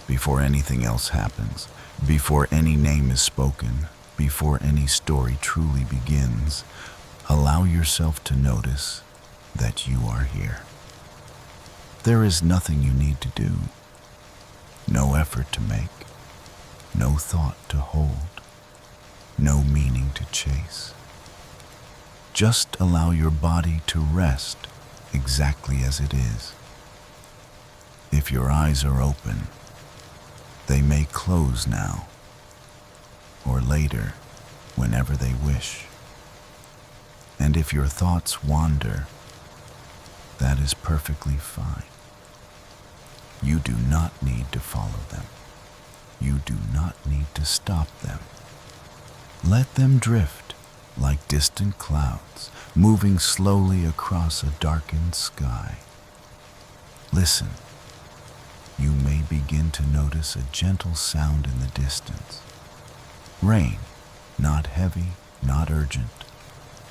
Before anything else happens, before any name is spoken, before any story truly begins, allow yourself to notice that you are here. There is nothing you need to do, no effort to make, no thought to hold, no meaning to chase. Just allow your body to rest exactly as it is. If your eyes are open, they may close now, or later, whenever they wish. And if your thoughts wander, that is perfectly fine. You do not need to follow them. You do not need to stop them. Let them drift like distant clouds, moving slowly across a darkened sky. Listen. You may begin to notice a gentle sound in the distance. Rain, not heavy, not urgent,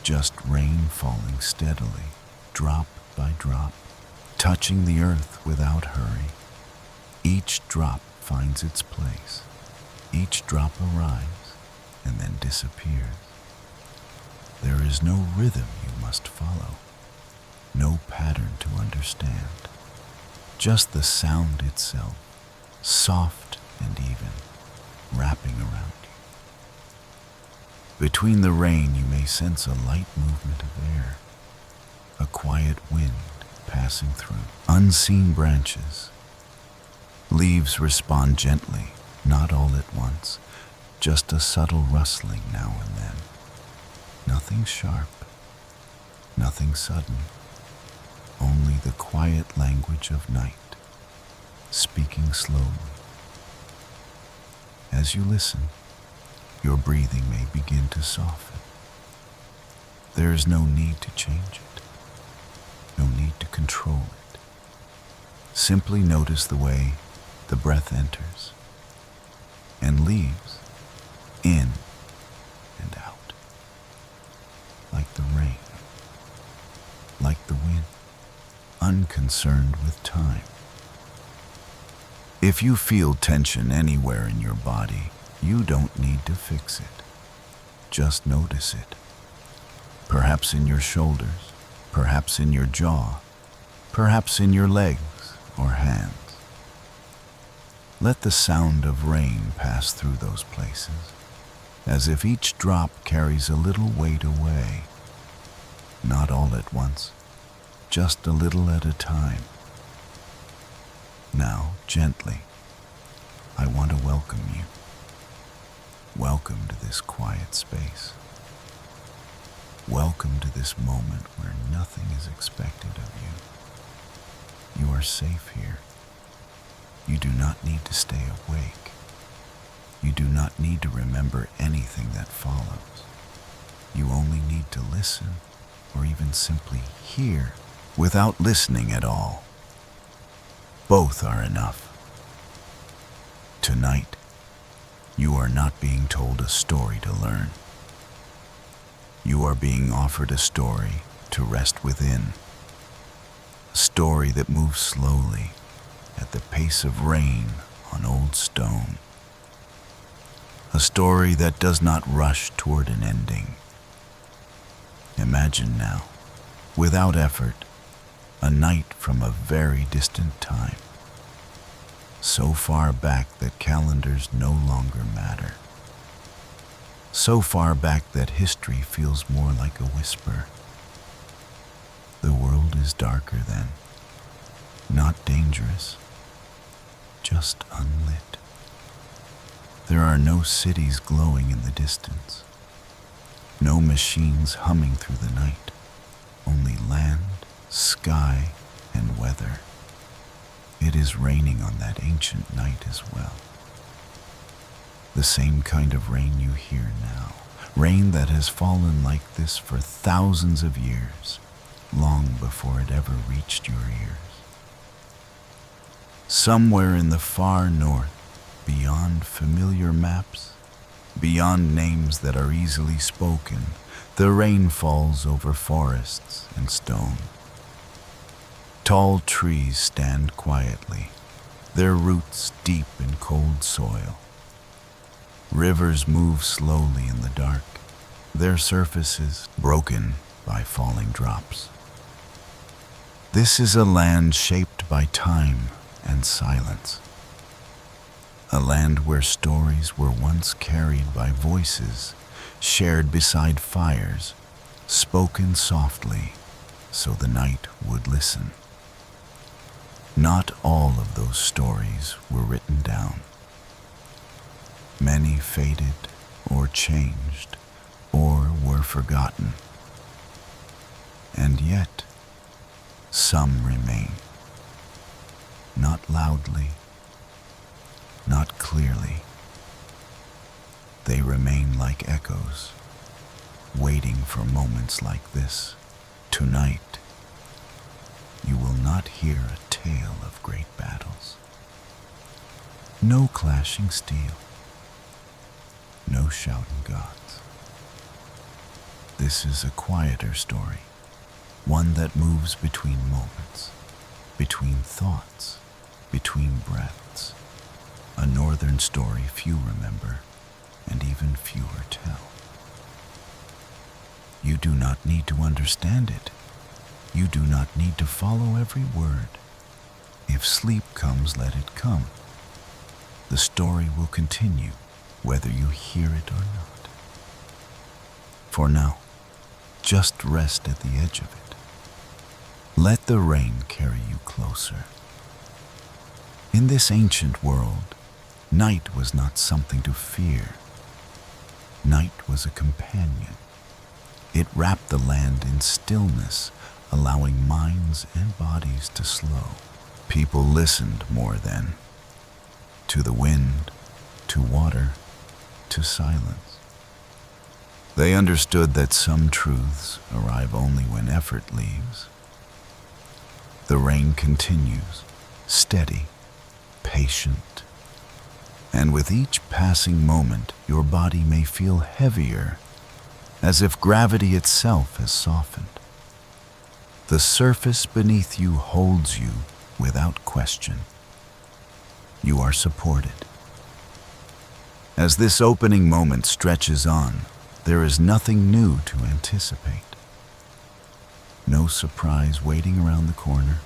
just rain falling steadily, drop by drop, touching the earth without hurry. Each drop finds its place. Each drop arrives and then disappears. There is no rhythm you must follow, no pattern to understand. Just the sound itself, soft and even, wrapping around you. Between the rain, you may sense a light movement of air, a quiet wind passing through unseen branches. Leaves respond gently, not all at once, just a subtle rustling now and then. Nothing sharp, nothing sudden. Only the quiet language of night, speaking slowly. As you listen, your breathing may begin to soften. There is no need to change it, no need to control it. Simply notice the way the breath enters and leaves, in and out, like the rain, like the wind, unconcerned with time. If you feel tension anywhere in your body, you don't need to fix it. Just notice it. Perhaps in your shoulders, perhaps in your jaw, perhaps in your legs or hands. Let the sound of rain pass through those places, as if each drop carries a little weight away. Not all at once, just a little at a time. Now, gently, I want to welcome you. Welcome to this quiet space. Welcome to this moment where nothing is expected of you. You are safe here. You do not need to stay awake. You do not need to remember anything that follows. You only need to listen, or even simply hear, without listening at all. Both are enough. Tonight, you are not being told a story to learn. You are being offered a story to rest within. A story that moves slowly, at the pace of rain on old stone. A story that does not rush toward an ending. Imagine now, without effort, a night from a very distant time, so far back that calendars no longer matter, so far back that history feels more like a whisper. The world is darker then, not dangerous, just unlit. There are no cities glowing in the distance, no machines humming through the night, only land, sky, and weather. It is raining on that ancient night as well. The same kind of rain you hear now, rain that has fallen like this for thousands of years, long before it ever reached your ears. Somewhere in the far north, beyond familiar maps, beyond names that are easily spoken, the rain falls over forests and stone. Tall trees stand quietly, their roots deep in cold soil. Rivers move slowly in the dark, their surfaces broken by falling drops. This is a land shaped by time and silence. A land where stories were once carried by voices, shared beside fires, spoken softly so the night would listen. Not all of those stories were written down. Many faded or changed or were forgotten. And yet, some remain. Not loudly, not clearly. They remain like echoes, waiting for moments like this. Tonight, you will not hear a tale of great battles. No clashing steel, no shouting gods. This is a quieter story, one that moves between moments, between thoughts, between breaths. A northern story few remember, and even fewer tell. You do not need to understand it. You do not need to follow every word. If sleep comes, let it come. The story will continue, whether you hear it or not. For now, just rest at the edge of it. Let the rain carry you closer. In this ancient world, night was not something to fear. Night was a companion. It wrapped the land in stillness, allowing minds and bodies to slow. People listened more then, to the wind, to water, to silence. They understood that some truths arrive only when effort leaves. The rain continues, steady, patient, and with each passing moment, your body may feel heavier, as if gravity itself has softened. The surface beneath you holds you without question. You are supported. As this opening moment stretches on, there is nothing new to anticipate. No surprise waiting around the corner,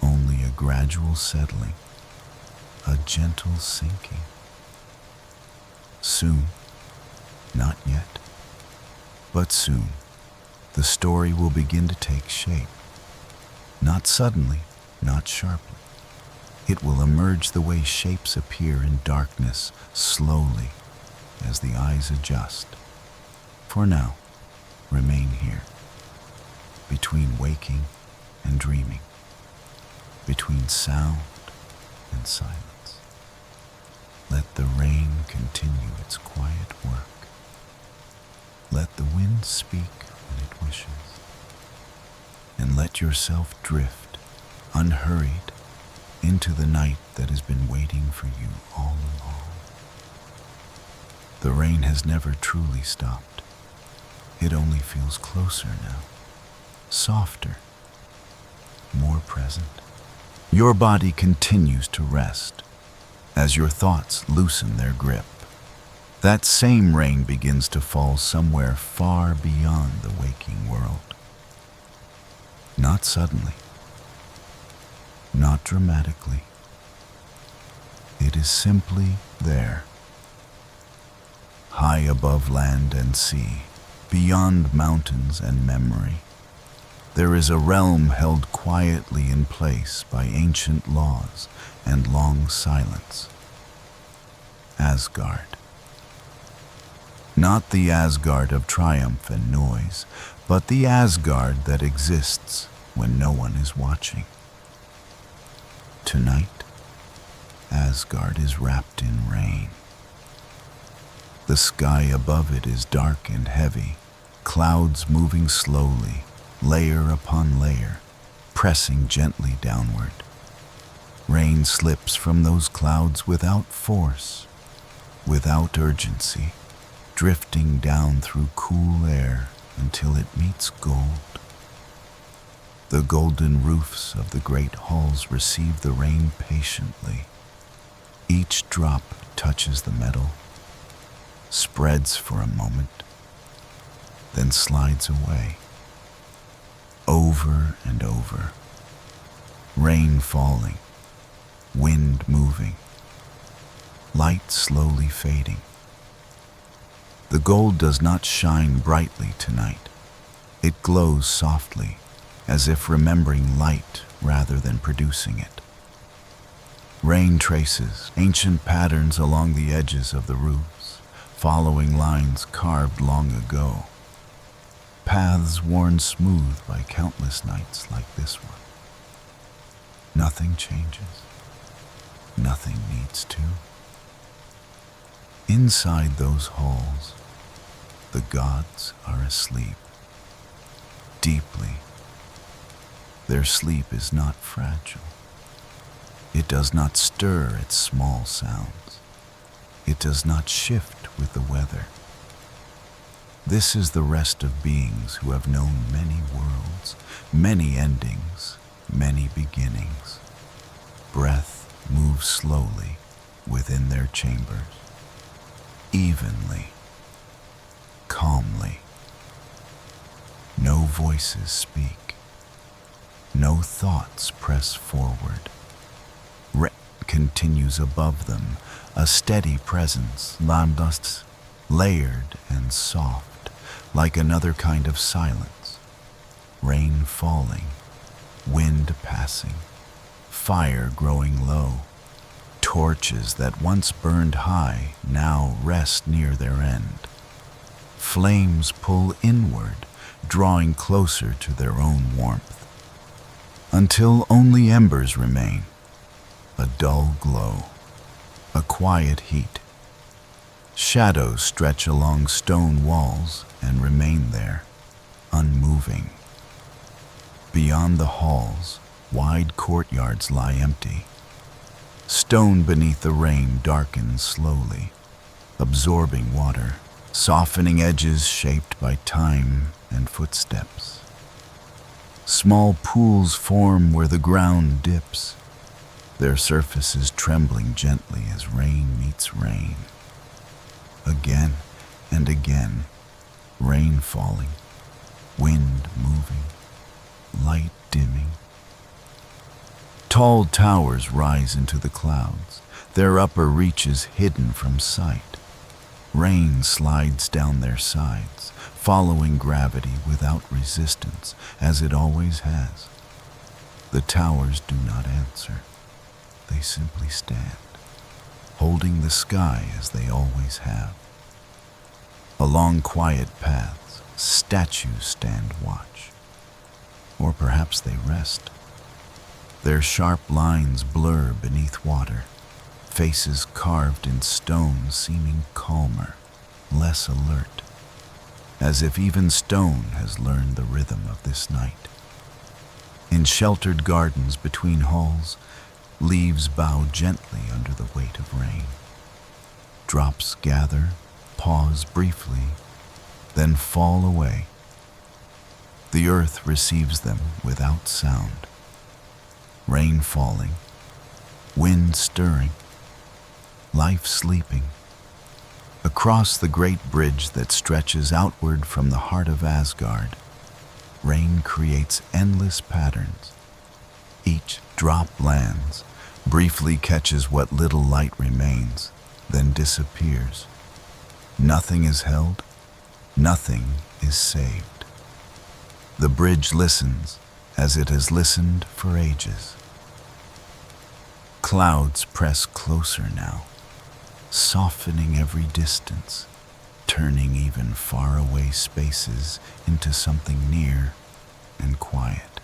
only a gradual settling, a gentle sinking. Soon, not yet, but soon, the story will begin to take shape. Not suddenly, not sharply. It will emerge the way shapes appear in darkness, slowly, as the eyes adjust. For now, remain here, between waking and dreaming, between sound and silence. Let the rain continue its quiet work. Let the wind speak when it wishes. And let yourself drift, unhurried, into the night that has been waiting for you all along. The rain has never truly stopped. It only feels closer now, softer, more present. Your body continues to rest as your thoughts loosen their grip. That same rain begins to fall somewhere far beyond the waking world. Not suddenly, not dramatically. It is simply there, high above land and sea, beyond mountains and memory. There is a realm held quietly in place by ancient laws and long silence. Asgard. Not the Asgard of triumph and noise, but the Asgard that exists when no one is watching. Tonight, Asgard is wrapped in rain. The sky above it is dark and heavy, clouds moving slowly, layer upon layer, pressing gently downward. Rain slips from those clouds without force, without urgency, drifting down through cool air until it meets gold. The golden roofs of the great halls receive the rain patiently. Each drop touches the metal, spreads for a moment, then slides away. Over and over. Rain falling, wind moving, light slowly fading. The gold does not shine brightly tonight. It glows softly, as if remembering light rather than producing it. Rain traces ancient patterns along the edges of the roofs, following lines carved long ago. Paths worn smooth by countless nights like this one. Nothing changes. Nothing needs to. Inside those halls, the gods are asleep. Deeply. Their sleep is not fragile. It does not stir at small sounds. It does not shift with the weather. This is the rest of beings who have known many worlds, many endings, many beginnings. Breath moves slowly within their chambers, evenly, calmly. No voices speak. No thoughts press forward. Rain continues above them, a steady presence, lambdust, layered and soft, like another kind of silence. Rain falling, wind passing, fire growing low. Torches that once burned high now rest near their end. Flames pull inward, drawing closer to their own warmth, until only embers remain, a dull glow, a quiet heat. Shadows stretch along stone walls and remain there, unmoving. Beyond the halls, wide courtyards lie empty. Stone beneath the rain darkens slowly, absorbing water, softening edges shaped by time and footsteps. Small pools form where the ground dips, their surfaces trembling gently as rain meets rain. Again and again, rain falling, wind moving, light dimming. Tall towers rise into the clouds, their upper reaches hidden from sight. Rain slides down their sides, following gravity without resistance, as it always has. The towers do not answer. They simply stand, holding the sky as they always have. Along quiet paths, statues stand watch. Or perhaps they rest. Their sharp lines blur beneath water, faces carved in stone seeming calmer, less alert, as if even stone has learned the rhythm of this night. In sheltered gardens between halls, leaves bow gently under the weight of rain. Drops gather, pause briefly, then fall away. The earth receives them without sound. Rain falling, wind stirring, life sleeping. Across the great bridge that stretches outward from the heart of Asgard, rain creates endless patterns. Each drop lands, briefly catches what little light remains, then disappears. Nothing is held, nothing is saved. The bridge listens, as it has listened for ages. Clouds press closer now, softening every distance, turning even faraway spaces into something near and quiet.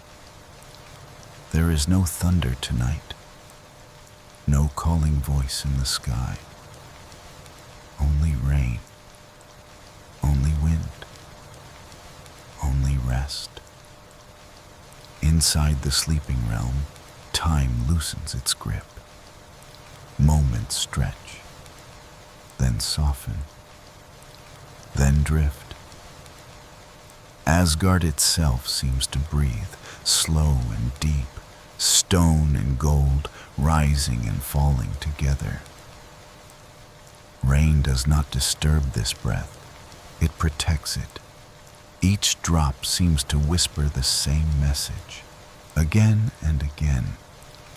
There is no thunder tonight, no calling voice in the sky. Only rain, only wind, only rest. Inside the sleeping realm, time loosens its grip. Moments stretch, then soften, then drift. Asgard itself seems to breathe, slow and deep, stone and gold rising and falling together. Rain does not disturb this breath, it protects it. Each drop seems to whisper the same message, again and again,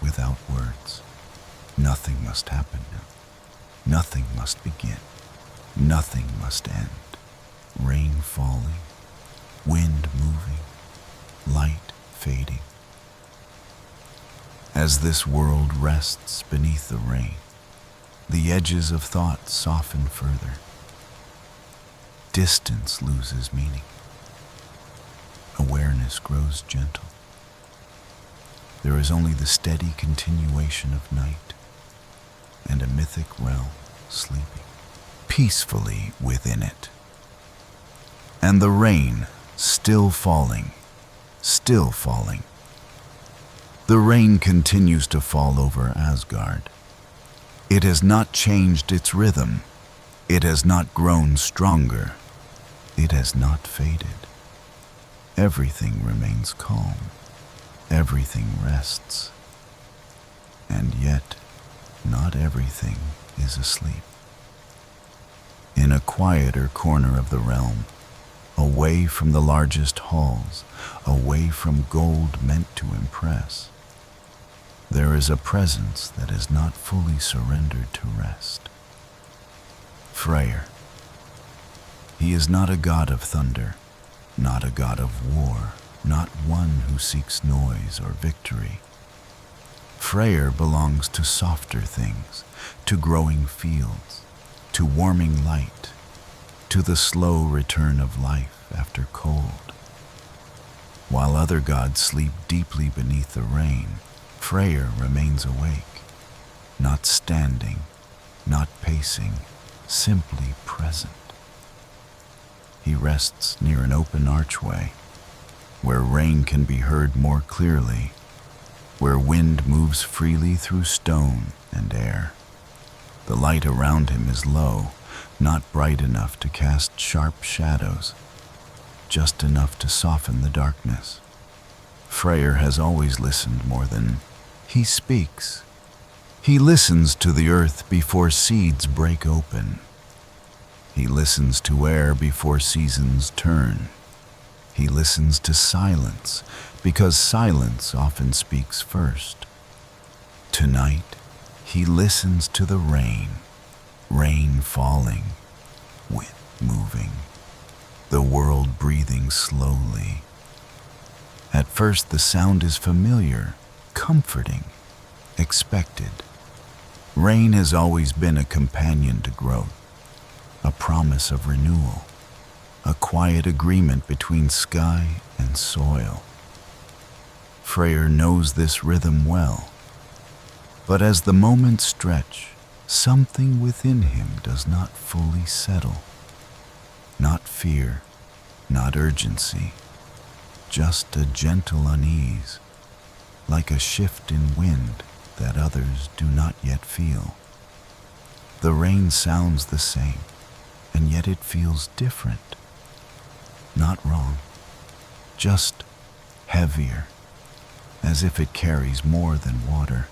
without words. Nothing must happen now. Nothing must begin. Nothing must end. Rain falling, wind moving, light fading. As this world rests beneath the rain, the edges of thought soften further. Distance loses meaning. Awareness grows gentle. There is only the steady continuation of night and a mythic realm sleeping peacefully within it. And the rain still falling, still falling. The rain continues to fall over Asgard. It has not changed its rhythm. It has not grown stronger. It has not faded. Everything remains calm. Everything rests. And yet, not everything is asleep. In a quieter corner of the realm, away from the largest halls, away from gold meant to impress, there is a presence that is not fully surrendered to rest. Freyr. He is not a god of thunder, not a god of war, not one who seeks noise or victory. Freyr belongs to softer things, to growing fields, to warming light, to the slow return of life after cold. While other gods sleep deeply beneath the rain, Freyr remains awake, not standing, not pacing, simply present. He rests near an open archway, where rain can be heard more clearly, where wind moves freely through stone and air. The light around him is low, not bright enough to cast sharp shadows, just enough to soften the darkness. Freyr has always listened more than he speaks. He listens to the earth before seeds break open. He listens to air before seasons turn. He listens to silence because silence often speaks first. Tonight, he listens to the rain, rain falling, wind moving, the world breathing slowly. At first, the sound is familiar, comforting, expected. Rain has always been a companion to growth, a promise of renewal, a quiet agreement between sky and soil. Freyr knows this rhythm well, but as the moments stretch, something within him does not fully settle. Not fear, not urgency, just a gentle unease, like a shift in wind that others do not yet feel. The rain sounds the same, and yet it feels different. Not wrong, just heavier, as if it carries more than water.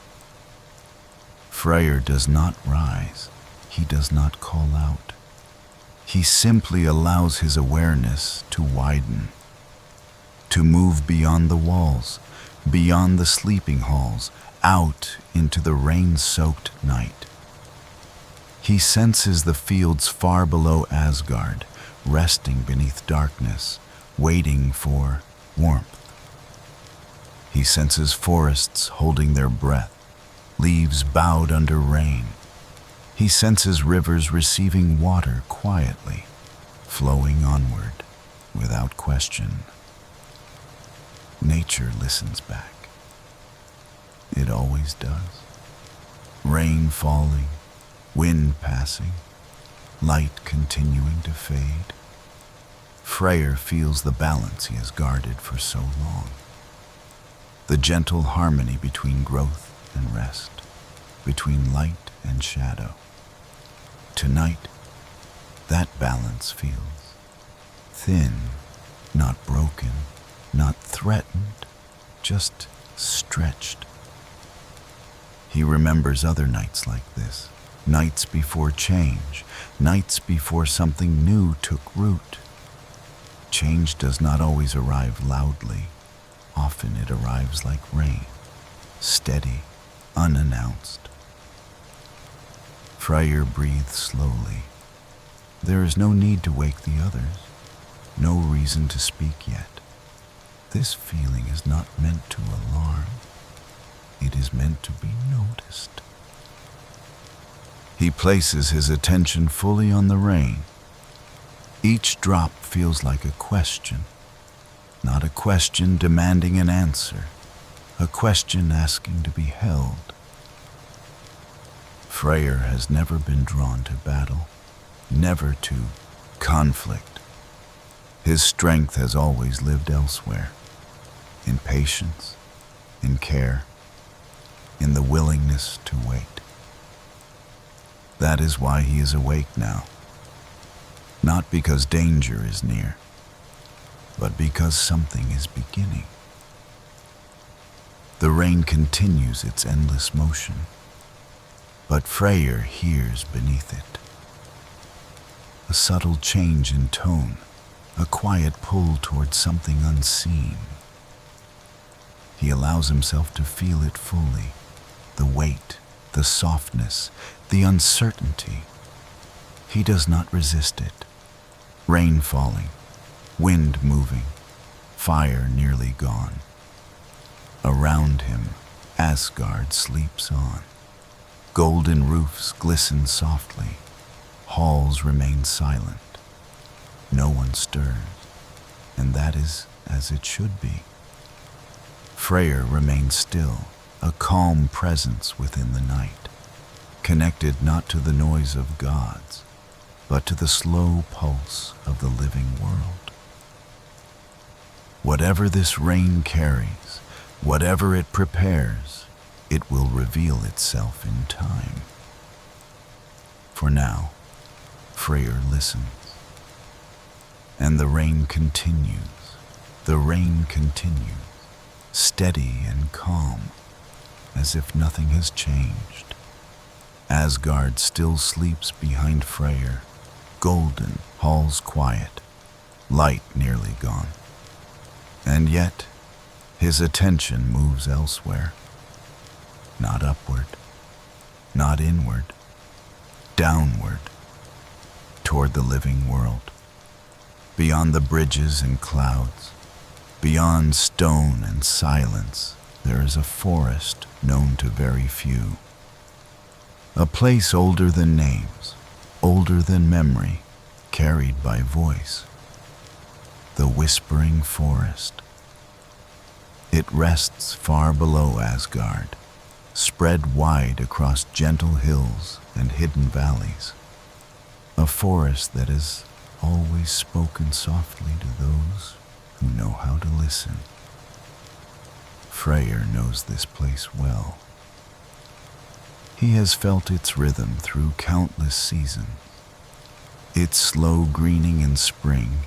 Freyr does not rise, he does not call out. He simply allows his awareness to widen, to move beyond the walls, beyond the sleeping halls, out into the rain-soaked night. He senses the fields far below Asgard, resting beneath darkness, waiting for warmth. He senses forests holding their breath, leaves bowed under rain. He senses rivers receiving water quietly, flowing onward without question. Nature listens back. It always does. Rain falling, wind passing, light continuing to fade. Freyr feels the balance he has guarded for so long. The gentle harmony between growth and rest, between light and shadow. Tonight, that balance feels thin, not broken, not threatened, just stretched. He remembers other nights like this, nights before change, nights before something new took root. Change does not always arrive loudly. Often it arrives like rain, steady, unannounced. Freyr breathed slowly. There is no need to wake the others, no reason to speak yet. This feeling is not meant to alarm. It is meant to be noticed. He places his attention fully on the rain. Each drop feels like a question, not a question demanding an answer, a question asking to be held. Freyr has never been drawn to battle, never to conflict. His strength has always lived elsewhere, in patience, in care, in the willingness to wait. That is why he is awake now, not because danger is near, but because something is beginning. The rain continues its endless motion, but Freyr hears beneath it. A subtle change in tone, a quiet pull towards something unseen. He allows himself to feel it fully, the weight, the softness, the uncertainty. He does not resist it. Rain falling, wind moving, fire nearly gone. Around him, Asgard sleeps on. Golden roofs glisten softly. Halls remain silent. No one stirs, and that is as it should be. Freyr remains still, a calm presence within the night, connected not to the noise of gods, but to the slow pulse of the living world. Whatever this rain carries, whatever it prepares, it will reveal itself in time. For now, Freyr listens. And the rain continues, steady and calm, as if nothing has changed. Asgard still sleeps behind Freyr, golden, halls quiet, light nearly gone. And yet, his attention moves elsewhere. Not upward, not inward, downward, toward the living world. Beyond the bridges and clouds, beyond stone and silence, there is a forest known to very few. A place older than names, older than memory, carried by voice. The Whispering Forest. It rests far below Asgard, spread wide across gentle hills and hidden valleys. A forest that is always spoken softly to those who know how to listen. Freyr knows this place well. He has felt its rhythm through countless seasons. Its slow greening in spring,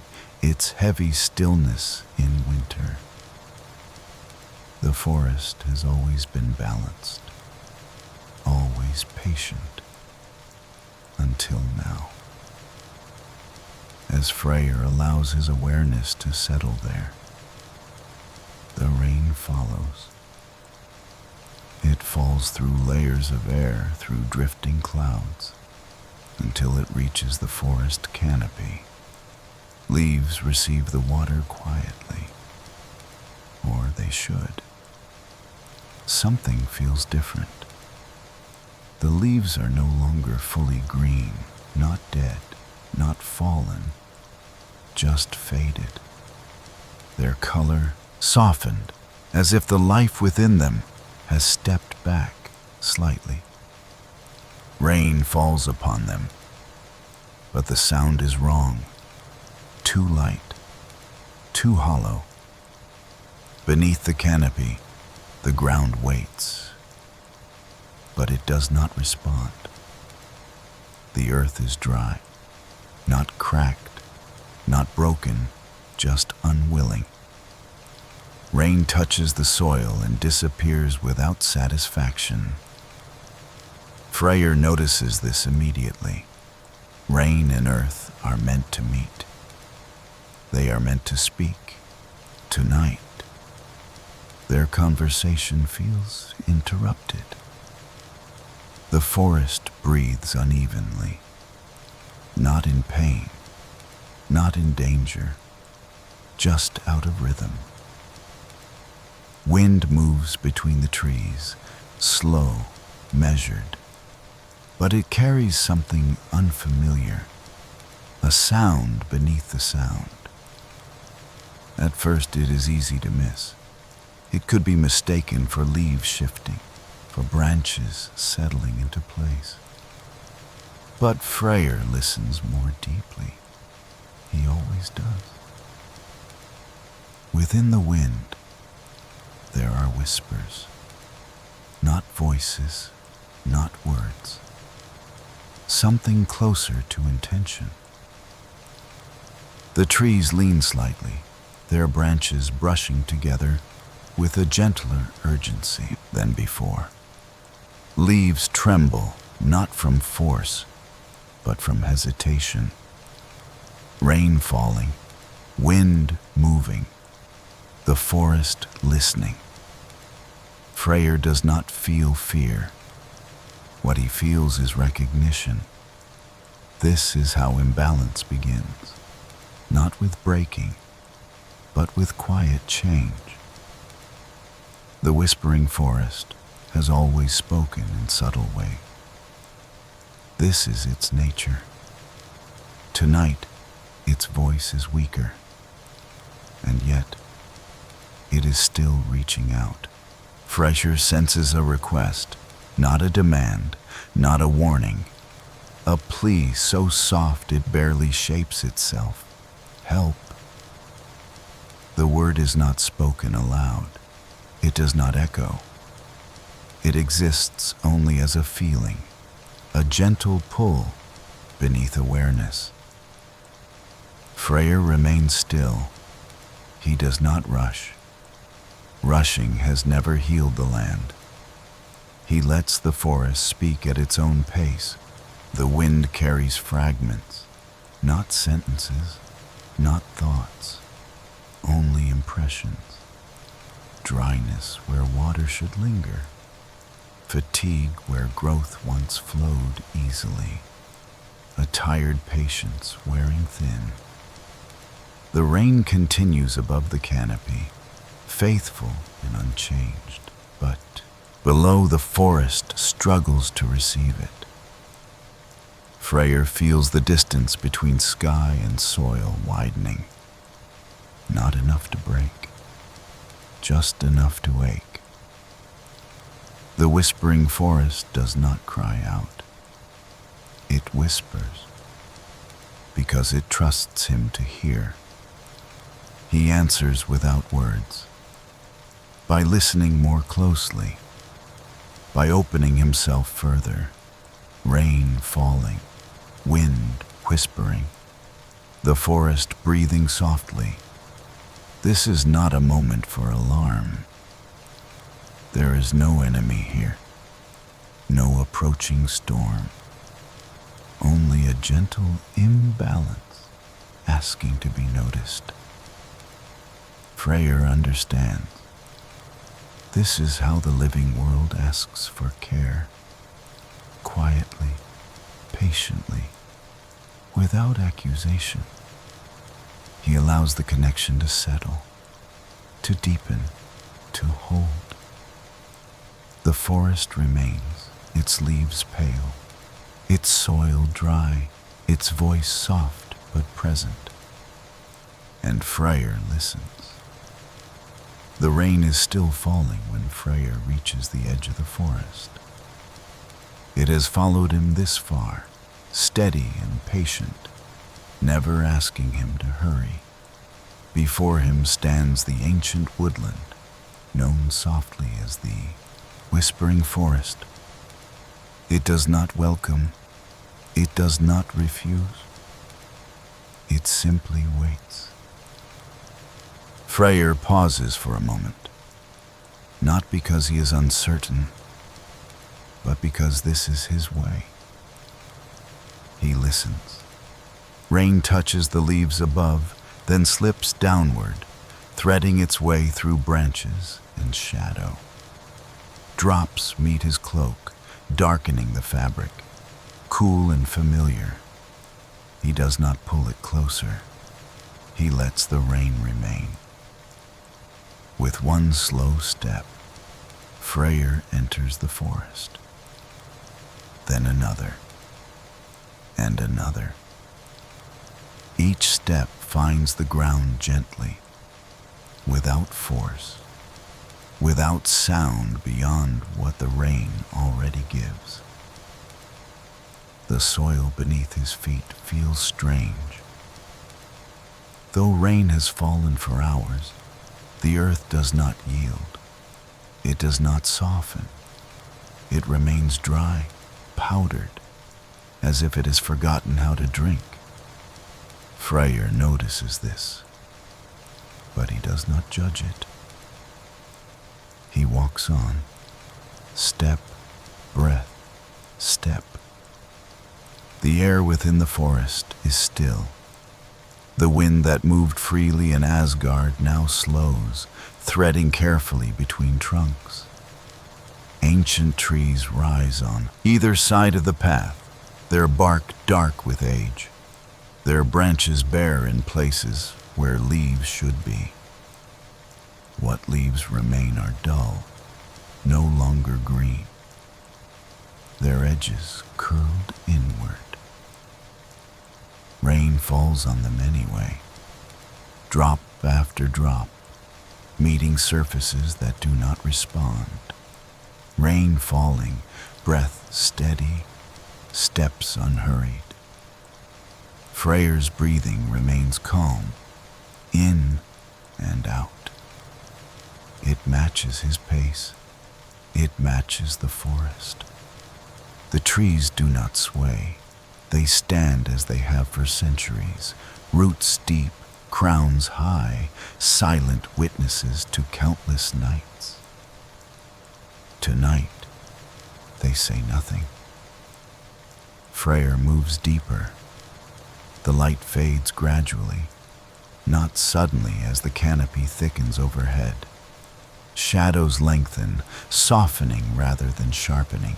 its heavy stillness in winter. The forest has always been balanced, always patient, until now. As Freyr allows his awareness to settle there, the rain follows. It falls through layers of air, through drifting clouds, until it reaches the forest canopy. Leaves receive the water quietly, or they should. Something feels different. The leaves are no longer fully green, not dead, not fallen, just faded. Their color softened, as if the life within them has stepped back slightly. Rain falls upon them, but the sound is wrong, too light, too hollow. Beneath the canopy, the ground waits, but it does not respond. The earth is dry, not cracked, not broken, just unwilling. Rain touches the soil and disappears without satisfaction. Freyr notices this immediately. Rain and earth are meant to meet. They are meant to speak. Tonight, their conversation feels interrupted. The forest breathes unevenly, not in pain, not in danger, just out of rhythm. Wind moves between the trees, slow, measured, but it carries something unfamiliar, a sound beneath the sound. At first it is easy to miss. It could be mistaken for leaves shifting, for branches settling into place. But Freyr listens more deeply. He always does. Within the wind, there are whispers, not voices, not words. Something closer to intention. The trees lean slightly, their branches brushing together with a gentler urgency than before. Leaves tremble, not from force, but from hesitation. Rain falling, wind moving, the forest listening. Freyr does not feel fear. What he feels is recognition. This is how imbalance begins, not with breaking, but with quiet change. The whispering forest has always spoken in subtle ways. This is its nature. Tonight, its voice is weaker, and yet it is still reaching out. Freyr senses a request, not a demand, not a warning. A plea so soft it barely shapes itself. Help. The word is not spoken aloud. It does not echo. It exists only as a feeling, a gentle pull beneath awareness. Freyr remains still. He does not rush. Rushing has never healed the land. He lets the forest speak at its own pace. The wind carries fragments, not sentences, not thoughts, only impressions. Dryness where water should linger. Fatigue where growth once flowed easily. A tired patience wearing thin. The rain continues above the canopy, faithful and unchanged, but below the forest struggles to receive it. Freyr feels the distance between sky and soil widening. Not enough to break, just enough to ache. The whispering forest does not cry out. It whispers, because it trusts him to hear. He answers without words, by listening more closely, by opening himself further. Rain falling, wind whispering, the forest breathing softly. This is not a moment for alarm. There is no enemy here, no approaching storm, only a gentle imbalance asking to be noticed. Freyr understands. This is how the living world asks for care, quietly, patiently, without accusation. He allows the connection to settle, to deepen, to hold. The forest remains, its leaves pale, its soil dry, its voice soft but present. And Freyr listens. The rain is still falling when Freyr reaches the edge of the forest. It has followed him this far, steady and patient, never asking him to hurry. Before him stands the ancient woodland, known softly as the whispering forest. It does not welcome, it does not refuse. It simply waits, Freyr pauses for a moment, not because he is uncertain, but because this is his way. He listens. Rain touches the leaves above, then slips downward, threading its way through branches and shadow. Drops meet his cloak, darkening the fabric, cool and familiar. He does not pull it closer. He lets the rain remain. With one slow step, Freyr enters the forest. Then another, and another. Each step finds the ground gently, without force, without sound beyond what the rain already gives. The soil beneath his feet feels strange. Though rain has fallen for hours, the earth does not yield. It does not soften. It remains dry, powdered, as if it has forgotten how to drink. Freyr notices this, but he does not judge it. He walks on, step, breath, step. The air within the forest is still. The wind that moved freely in Asgard now slows, threading carefully between trunks. Ancient trees rise on either side of the path, their bark dark with age, their branches bare in places where leaves should be. What leaves remain are dull, no longer green, their edges curled inward. Rain falls on them anyway, drop after drop, meeting surfaces that do not respond. Rain falling, breath steady, steps unhurried. Freyr's breathing remains calm, in and out. It matches his pace. It matches the forest. The trees do not sway. They stand as they have for centuries, roots deep, crowns high, silent witnesses to countless nights. Tonight, they say nothing. Freyr moves deeper. The light fades gradually, not suddenly as the canopy thickens overhead. Shadows lengthen, softening rather than sharpening.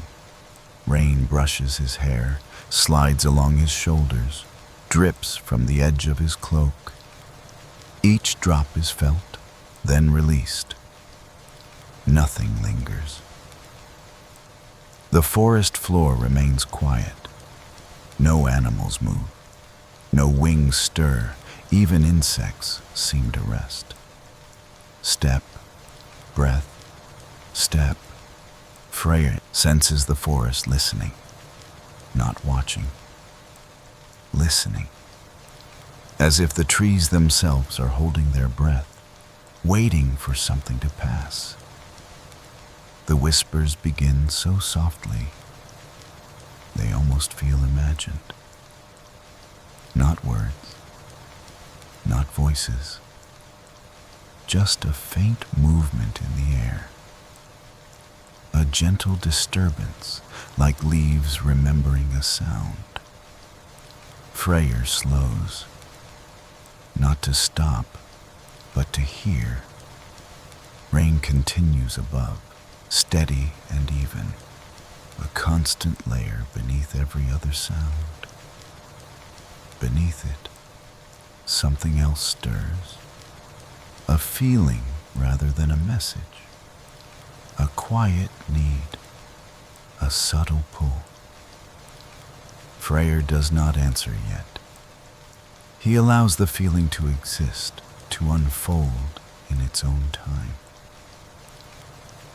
Rain brushes his hair, slides along his shoulders, drips from the edge of his cloak. Each drop is felt, then released. Nothing lingers. The forest floor remains quiet. No animals move. No wings stir. Even insects seem to rest. Step, breath, step. Freyr senses the forest listening, not watching. Listening, as if the trees themselves are holding their breath, waiting for something to pass. The whispers begin so softly, they almost feel imagined. Not words, not voices, just a faint movement in the air. A gentle disturbance, like leaves remembering a sound. Freyr slows, not to stop, but to hear. Rain continues above, steady and even, a constant layer beneath every other sound. Beneath it, something else stirs, a feeling rather than a message. A quiet need, a subtle pull. Freyr does not answer yet. He allows the feeling to exist, to unfold in its own time.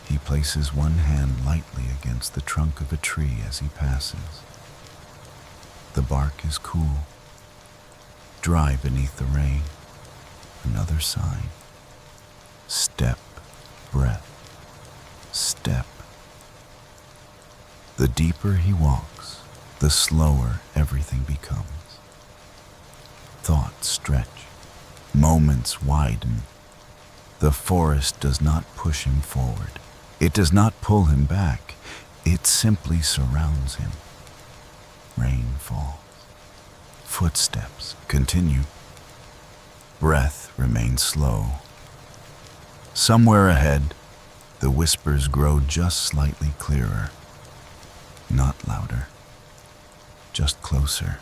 He places one hand lightly against the trunk of a tree as he passes. The bark is cool, dry beneath the rain. Another sign. Step, breath. Step. The deeper he walks, the slower everything becomes. Thoughts stretch, moments widen, The forest does not push him forward. It does not pull him back. It simply surrounds him. Rain falls. Footsteps continue. Breath remains slow. Somewhere ahead, the whispers grow just slightly clearer. Not louder, just closer.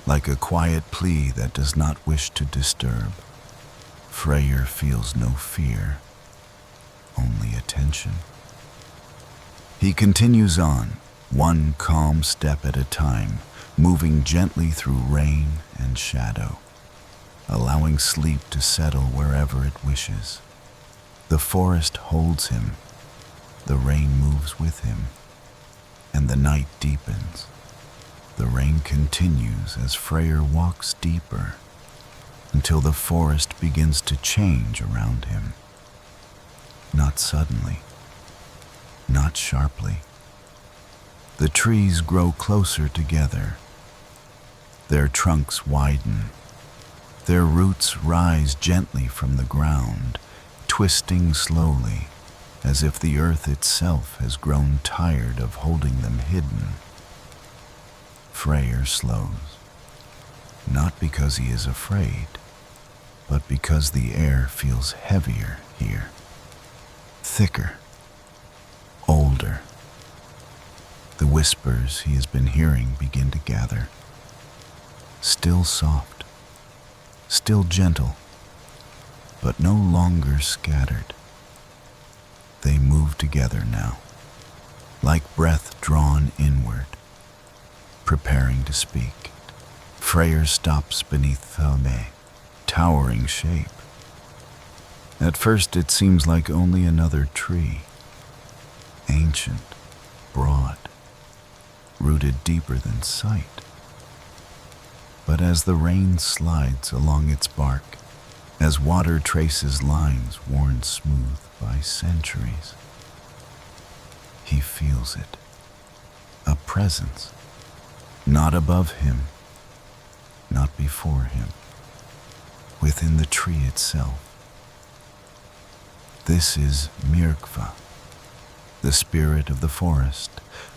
Like a quiet plea that does not wish to disturb. Freyr feels no fear, only attention. He continues on, one calm step at a time, moving gently through rain and shadow, allowing sleep to settle wherever it wishes. The forest holds him, the rain moves with him, and the night deepens. The rain continues as Freyr walks deeper, until the forest begins to change around him. Not suddenly, not sharply. The trees grow closer together. Their trunks widen. Their roots rise gently from the ground, twisting slowly, as if the earth itself has grown tired of holding them hidden. Freyr slows, not because he is afraid, but because the air feels heavier here, thicker, older. The whispers he has been hearing begin to gather, still soft, still gentle, but no longer scattered. They move together now, like breath drawn inward, preparing to speak. Freyr stops beneath the towering shape. At first it seems like only another tree, ancient, broad, rooted deeper than sight. But as the rain slides along its bark, as water traces lines worn smooth by centuries, he feels it, a presence, not above him, not before him, within the tree itself. This is Myrkva, the spirit of the forest,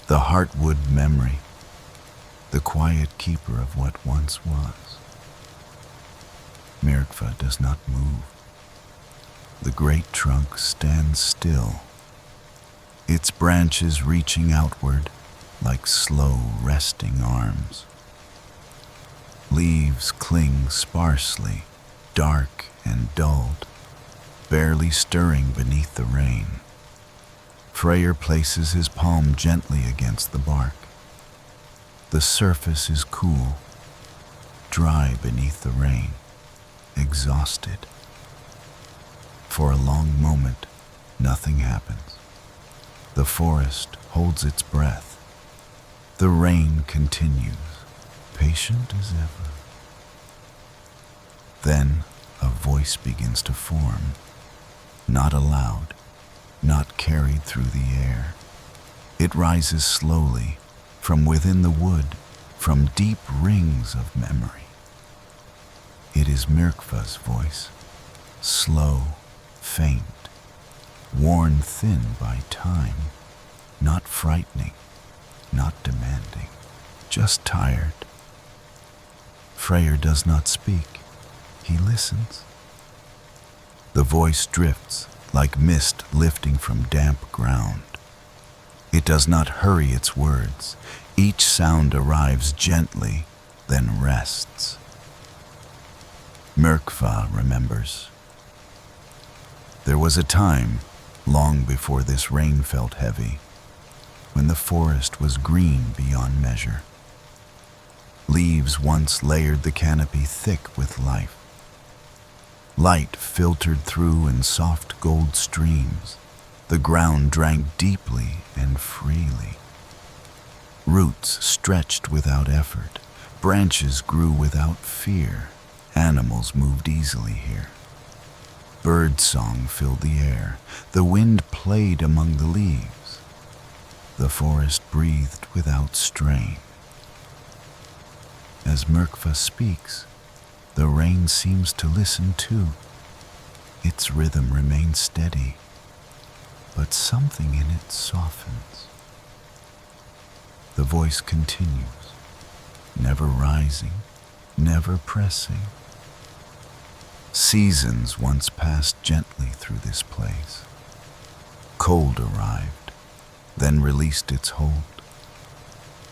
the heartwood memory, the quiet keeper of what once was. Myrkva does not move. The great trunk stands still, its branches reaching outward like slow, resting arms. Leaves cling sparsely, dark and dulled, barely stirring beneath the rain. Freyr places his palm gently against the bark. The surface is cool, dry beneath the rain, exhausted. For a long moment, nothing happens. The forest holds its breath. The rain continues, patient as ever. Then a voice begins to form, not aloud, not carried through the air. It rises slowly from within the wood, from deep rings of memory. It is Myrkva's voice, slow, faint, worn thin by time, not frightening, not demanding, just tired. Freyr does not speak. He listens. The voice drifts like mist lifting from damp ground. It does not hurry its words. Each sound arrives gently, then rests. Myrkva remembers. There was a time, long before this rain felt heavy, when the forest was green beyond measure. Leaves once layered the canopy thick with life. Light filtered through in soft gold streams. The ground drank deeply and freely. Roots stretched without effort. Branches grew without fear. Animals moved easily here. Birdsong filled the air. The wind played among the leaves. The forest breathed without strain. As Myrkva speaks, the rain seems to listen too. Its rhythm remains steady, but something in it softens. The voice continues, never rising, never pressing. Seasons once passed gently through this place. Cold arrived, then released its hold.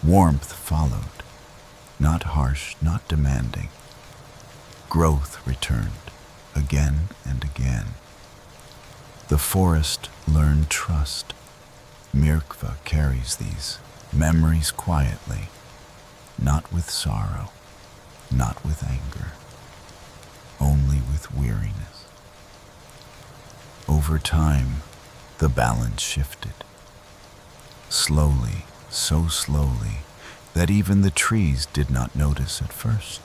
Warmth followed, not harsh, not demanding. Growth returned, again and again. The forest learned trust. Mirkva carries these memories quietly, not with sorrow, not with anger, only with weariness. Over time, the balance shifted. Slowly, so slowly, that even the trees did not notice at first.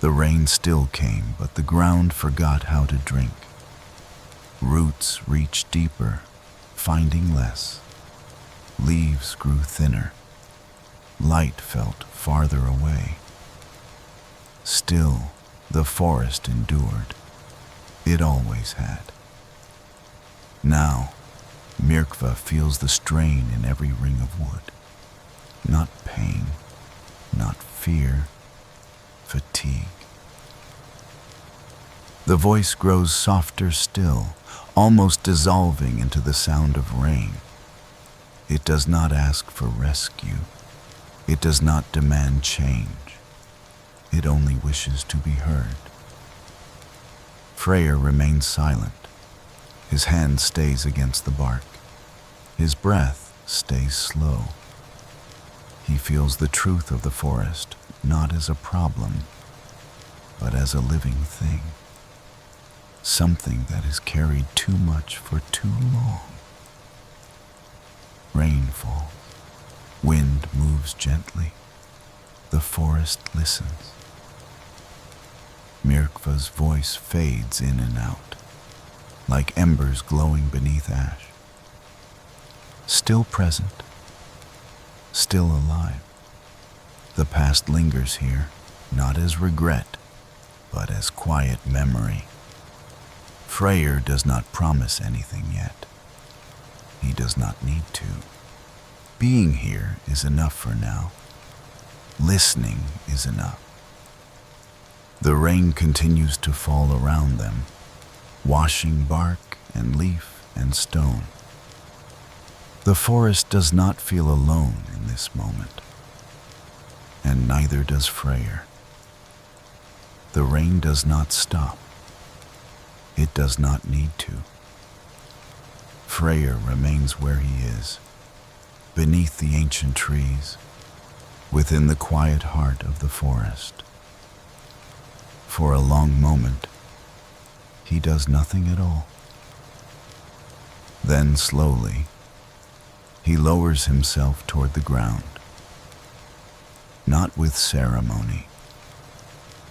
The rain still came, but the ground forgot how to drink. Roots reached deeper, finding less. Leaves grew thinner. Light felt farther away. Still, the forest endured. It always had. Now, Mirkva feels the strain in every ring of wood. Not pain, not fear, fatigue. The voice grows softer still, almost dissolving into the sound of rain. It does not ask for rescue. It does not demand change. It only wishes to be heard. Freyr remains silent. His hand stays against the bark. His breath stays slow. He feels the truth of the forest, not as a problem, but as a living thing. Something that is carried too much for too long. Rain falls. Wind moves gently. The forest listens. Mirkva's voice fades in and out, like embers glowing beneath ash. Still present, still alive. The past lingers here, not as regret, but as quiet memory. Freyr does not promise anything yet. He does not need to. Being here is enough for now. Listening is enough. The rain continues to fall around them, washing bark and leaf and stone. The forest does not feel alone in this moment, and neither does Freyr. The rain does not stop. It does not need to. Freyr remains where he is, beneath the ancient trees, within the quiet heart of the forest. For a long moment, he does nothing at all. Then slowly, he lowers himself toward the ground, not with ceremony,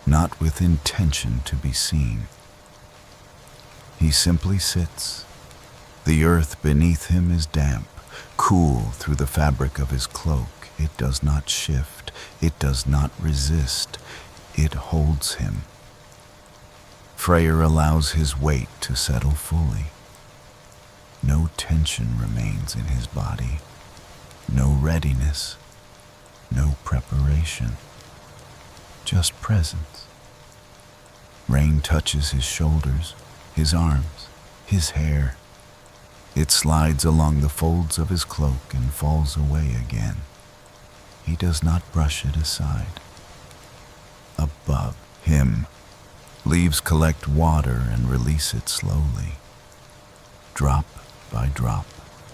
not with intention to be seen. He simply sits. The earth beneath him is damp, cool through the fabric of his cloak. It does not shift. It does not resist. It holds him. Freyr allows his weight to settle fully. No tension remains in his body. No readiness. No preparation. Just presence. Rain touches his shoulders, his arms, his hair. It slides along the folds of his cloak and falls away again. He does not brush it aside. Above him, leaves collect water and release it slowly, drop by drop,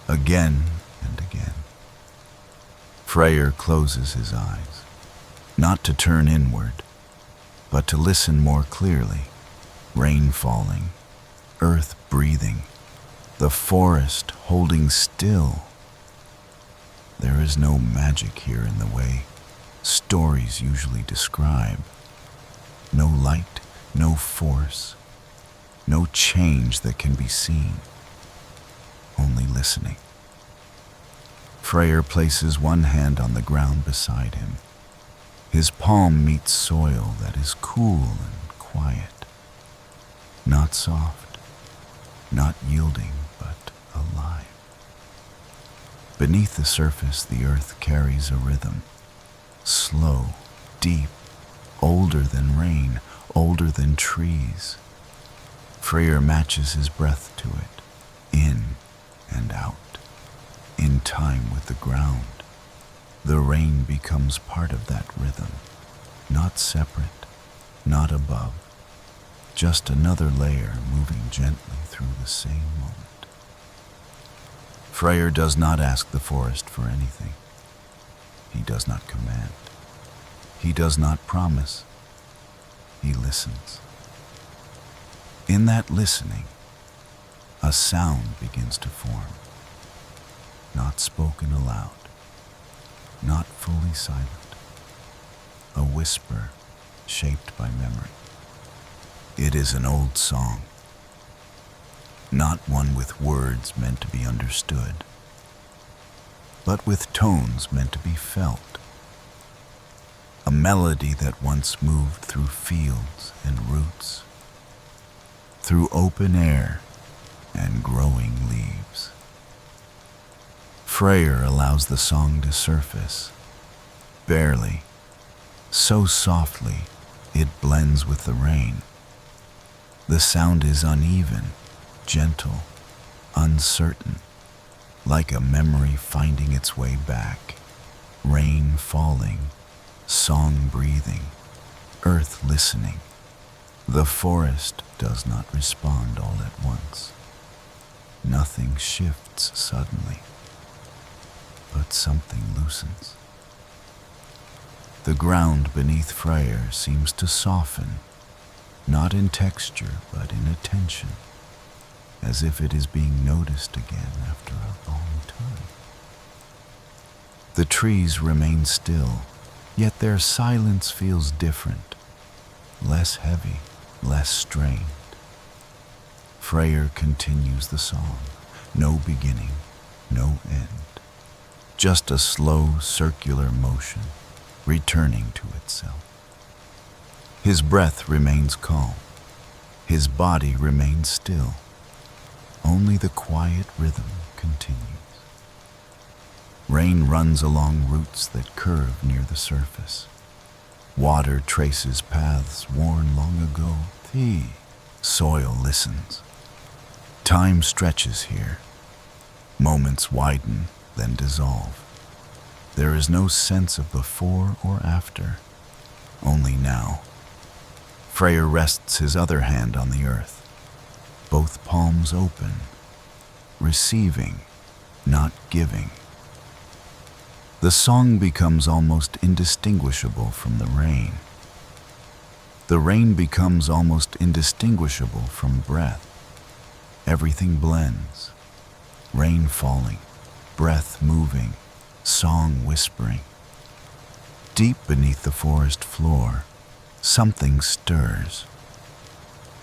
again and again. Freyr closes his eyes, not to turn inward, but to listen more clearly. Rain falling, earth breathing, the forest holding still. There is no magic here in the way stories usually describe. No light, no force, no change that can be seen. Only listening. Freyr places one hand on the ground beside him. His palm meets soil that is cool and quiet. not soft, not yielding, but alive. Beneath the surface, the earth carries a rhythm, slow, deep, older than rain, older than trees. Freyr matches his breath to it, in and out, in time with the ground. The rain becomes part of that rhythm, not separate, not above, just another layer moving gently through the same moment. Freyr does not ask the forest for anything. He does not command. He does not promise. He listens. In that listening, a sound begins to form, not spoken aloud, not fully silent, a whisper shaped by memory. It is an old song, not one with words meant to be understood, but with tones meant to be felt. A melody that once moved through fields and roots, through open air and growing leaves. Freyr allows the song to surface, barely, so softly it blends with the rain. The sound is uneven, gentle, uncertain, like a memory finding its way back, rain falling, song breathing, earth listening. The forest does not respond all at once. Nothing shifts suddenly, but something loosens. The ground beneath Freyr seems to soften, not in texture but in attention, as if it is being noticed again after a long time. The trees remain still, yet their silence feels different, less heavy, less strained. Freyr continues the song, no beginning, no end, just a slow circular motion, returning to itself. His breath remains calm, his body remains still, only the quiet rhythm continues. Rain runs along roots that curve near the surface. Water traces paths worn long ago. The soil listens. Time stretches here. Moments widen, then dissolve. There is no sense of before or after, only now. Freyr rests his other hand on the earth, both palms open, receiving, not giving. The song becomes almost indistinguishable from the rain. The rain becomes almost indistinguishable from breath. Everything blends. Rain falling, breath moving, song whispering. Deep beneath the forest floor, something stirs.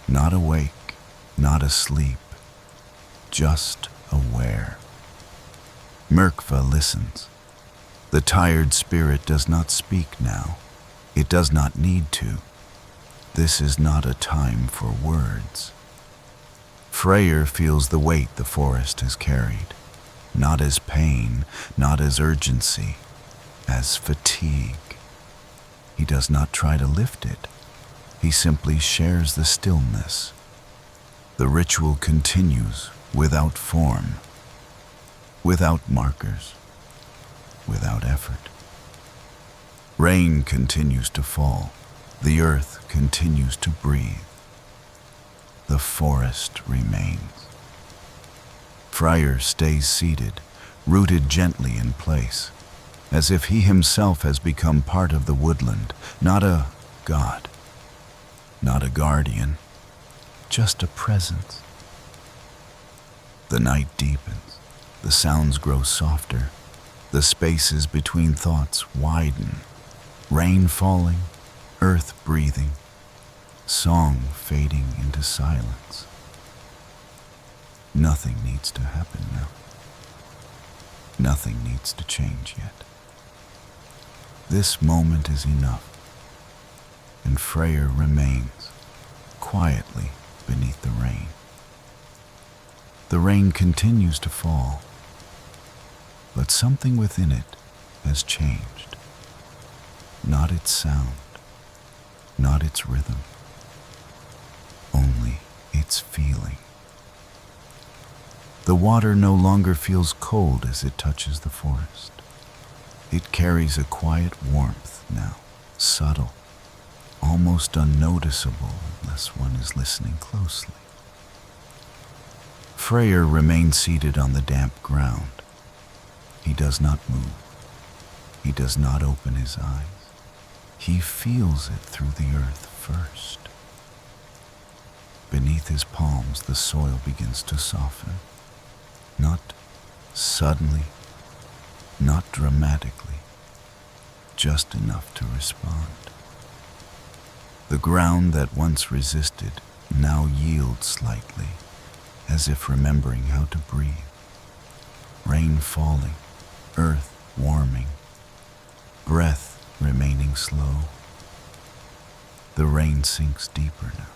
Not awake, not asleep, just aware. Mirkva listens. The tired spirit does not speak now. It does not need to. This is not a time for words. Freyr feels the weight the forest has carried, not as pain, not as urgency, as fatigue. He does not try to lift it. He simply shares the stillness. The ritual continues without form, without markers, without effort. Rain continues to fall. The earth continues to breathe. The forest remains. Freyr stays seated, rooted gently in place, as if he himself has become part of the woodland, not a god, not a guardian, just a presence. The night deepens. The sounds grow softer. The spaces between thoughts widen. Rain falling, earth breathing, song fading into silence. Nothing needs to happen now. Nothing needs to change yet. This moment is enough, and Freyr remains, quietly, beneath the rain. The rain continues to fall, but something within it has changed. Not its sound, not its rhythm, only its feeling. The water no longer feels cold as it touches the forest. It carries a quiet warmth now, subtle, almost unnoticeable unless one is listening closely. Freyr remains seated on the damp ground. He does not move. He does not open his eyes. He feels it through the earth first. Beneath his palms, the soil begins to soften. Not suddenly, not dramatically, just enough to respond. The ground that once resisted now yields slightly, as if remembering how to breathe. Rain falling, earth warming, breath remaining slow. The rain sinks deeper now,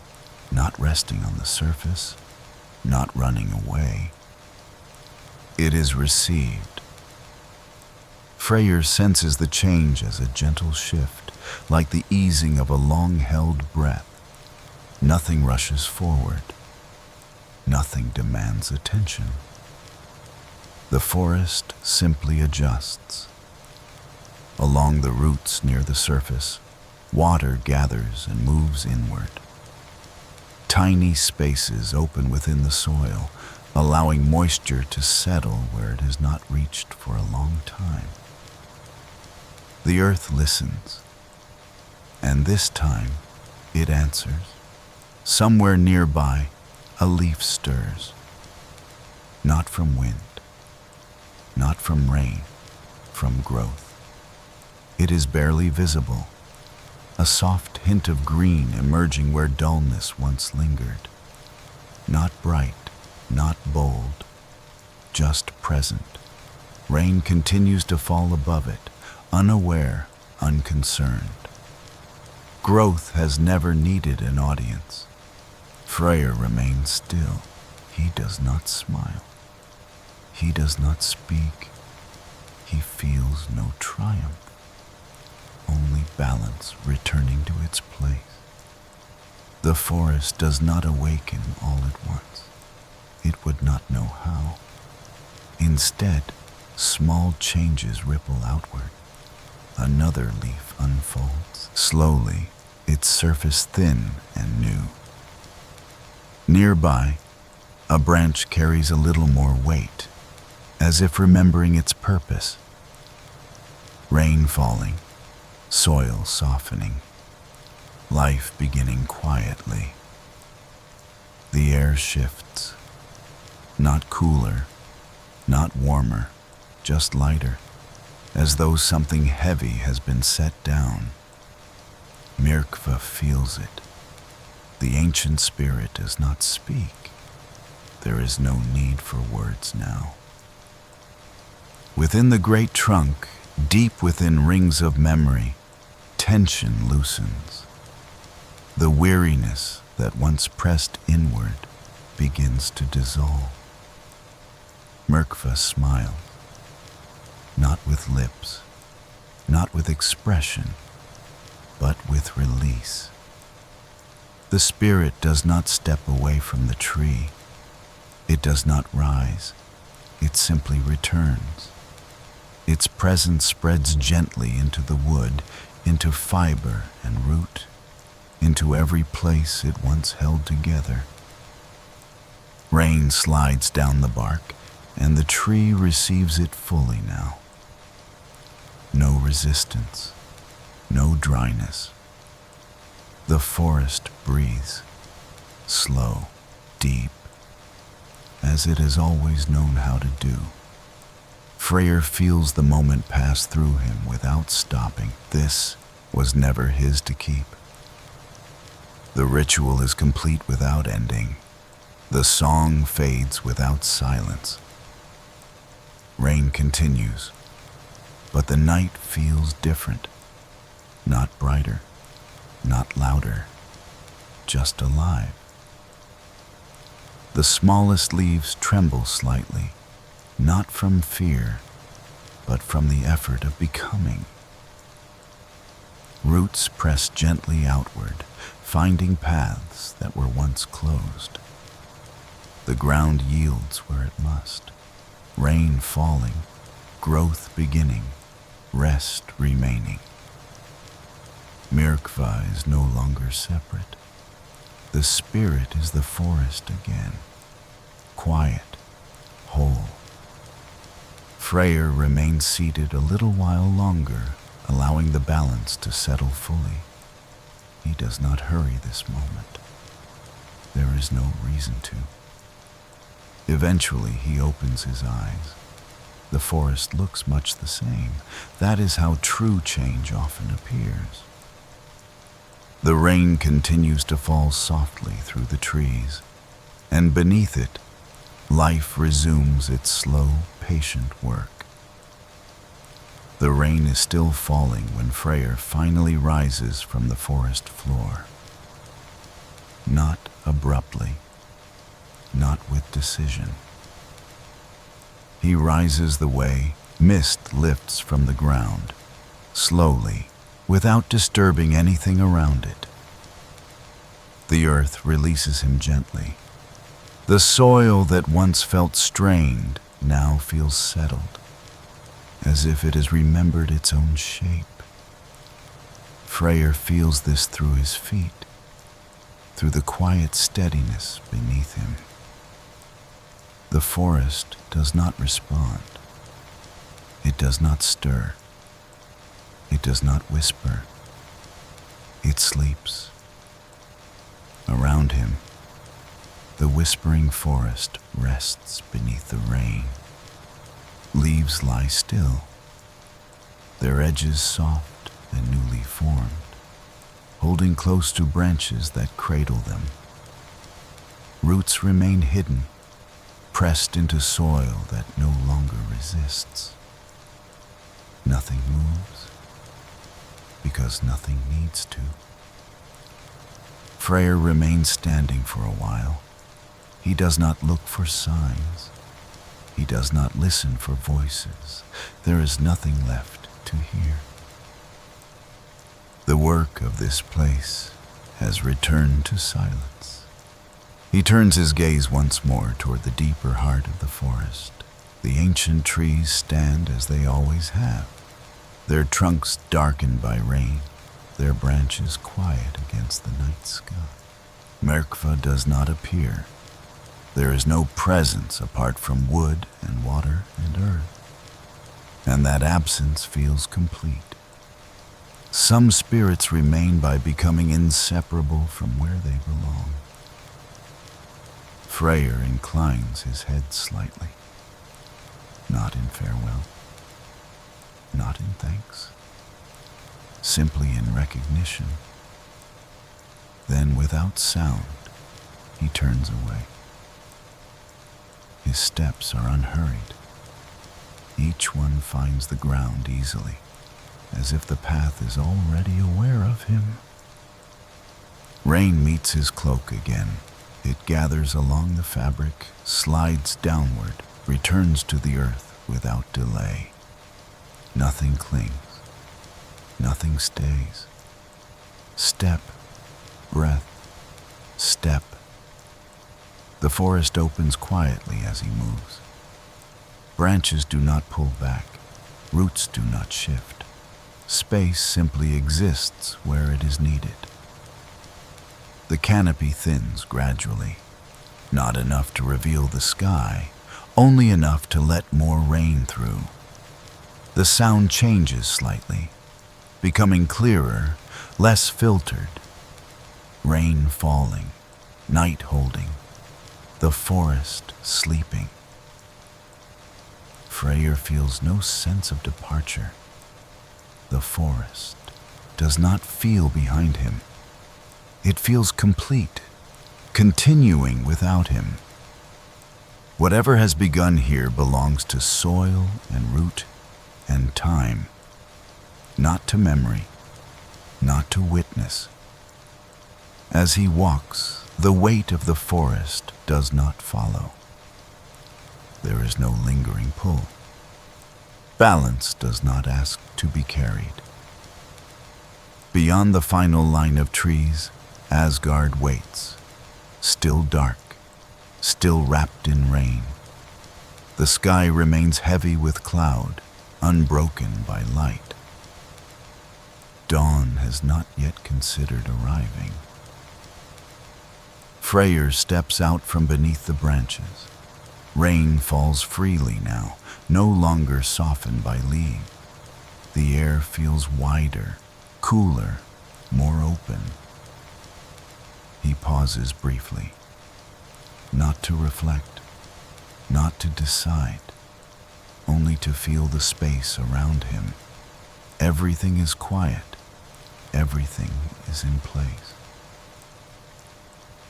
not resting on the surface, not running away. It is received. Freyr senses the change as a gentle shift, like the easing of a long-held breath. Nothing rushes forward. Nothing demands attention. The forest simply adjusts. Along the roots near the surface, water gathers and moves inward. Tiny spaces open within the soil, allowing moisture to settle where it has not reached for a long time. The earth listens, and this time it answers. Somewhere nearby, a leaf stirs. Not from wind, not from rain, from growth. It is barely visible, a soft hint of green emerging where dullness once lingered. Not bright, not bold, just present. Rain continues to fall above it, unaware, unconcerned. Growth has never needed an audience. Freyr remains still. He does not smile. He does not speak. He feels no triumph, only balance returning to its place. The forest does not awaken all at once. It would not know how. Instead, small changes ripple outward. Another leaf unfolds. Slowly, its surface thin and new. Nearby, a branch carries a little more weight, as if remembering its purpose. Rain falling, soil softening, life beginning quietly. The air shifts, not cooler, not warmer, just lighter, as though something heavy has been set down. Mirkva feels it. The ancient spirit does not speak. There is no need for words now. Within the great trunk, deep within rings of memory, tension loosens. The weariness that once pressed inward begins to dissolve. Mirkva smiles, not with lips, not with expression, but with release. The spirit does not step away from the tree. It does not rise. It simply returns. Its presence spreads gently into the wood, into fiber and root, into every place it once held together. Rain slides down the bark, and the tree receives it fully now. No resistance, no dryness. The forest breathes, slow, deep, as it has always known how to do. Freyr feels the moment pass through him without stopping. This was never his to keep. The ritual is complete without ending. The song fades without silence. Rain continues, but the night feels different. Not brighter, not louder, just alive. The smallest leaves tremble slightly, not from fear, but from the effort of becoming. Roots press gently outward, finding paths that were once closed. The ground yields where it must, rain falling, growth beginning, rest remaining. Mirkva is no longer separate. The spirit is the forest again, quiet, whole. Freyr remains seated a little while longer, allowing the balance to settle fully. He does not hurry this moment. There is no reason to. Eventually, he opens his eyes. The forest looks much the same. That is how true change often appears. The rain continues to fall softly through the trees, and beneath it, life resumes its slow, patient work. The rain is still falling when Freyr finally rises from the forest floor. Not abruptly, not with decision. He rises the way mist lifts from the ground, slowly, without disturbing anything around it. The earth releases him gently. The soil that once felt strained now feels settled, as if it has remembered its own shape. Freyr feels this through his feet, through the quiet steadiness beneath him. The forest does not respond. It does not stir. It does not whisper. It sleeps. Around him, the whispering forest rests beneath the rain. Leaves lie still, their edges soft and newly formed, holding close to branches that cradle them. Roots remain hidden, pressed into soil that no longer resists. Nothing moves, because nothing needs to. Freyr remains standing for a while. He does not look for signs. He does not listen for voices. There is nothing left to hear. The work of this place has returned to silence. He turns his gaze once more toward the deeper heart of the forest. The ancient trees stand as they always have, their trunks darkened by rain, their branches quiet against the night sky. Mirkva does not appear. There is no presence apart from wood and water and earth, and that absence feels complete. Some spirits remain by becoming inseparable from where they belong. Freyr inclines his head slightly, not in farewell, not in thanks, simply in recognition. Then, without sound, he turns away. His steps are unhurried. Each one finds the ground easily, as if the path is already aware of him. Rain meets his cloak again. It gathers along the fabric, slides downward, returns to the earth without delay. Nothing clings. Nothing stays. Step, breath, step. The forest opens quietly as he moves. Branches do not pull back. Roots do not shift. Space simply exists where it is needed. The canopy thins gradually, not enough to reveal the sky, only enough to let more rain through. The sound changes slightly, becoming clearer, less filtered. Rain falling, night holding, the forest sleeping. Freyr feels no sense of departure. The forest does not feel behind him. It feels complete, continuing without him. Whatever has begun here belongs to soil and root and time, not to memory, not to witness. As he walks, The weight of the forest does not follow. There is no lingering pull. Balance does not ask to be carried. Beyond the final line of trees, Asgard waits, still dark, still wrapped in rain. The sky remains heavy with cloud, unbroken by light. Dawn has not yet considered arriving. Freyr steps out from beneath the branches. Rain falls freely now, no longer softened by leaves. The air feels wider, cooler, more open. He pauses briefly, not to reflect, not to decide, only to feel the space around him. Everything is quiet, everything is in place.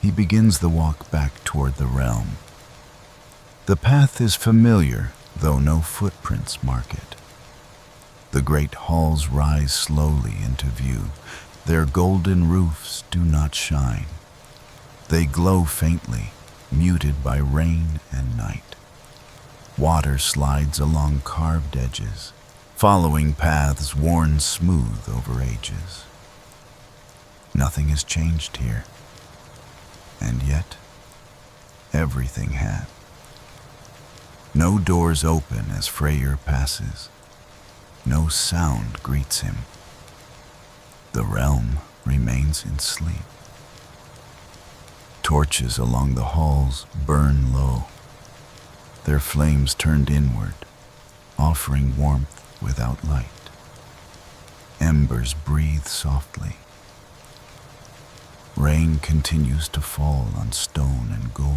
He begins the walk back toward the realm. The path is familiar, though no footprints mark it. The great halls rise slowly into view. Their golden roofs do not shine. They glow faintly, muted by rain and night. Water slides along carved edges, following paths worn smooth over ages. Nothing has changed here, and yet everything has. No doors open as Freyr passes. No sound greets him. The realm remains in sleep. Torches along the halls burn low, their flames turned inward, offering warmth without light. Embers breathe softly. Rain continues to fall on stone and gold.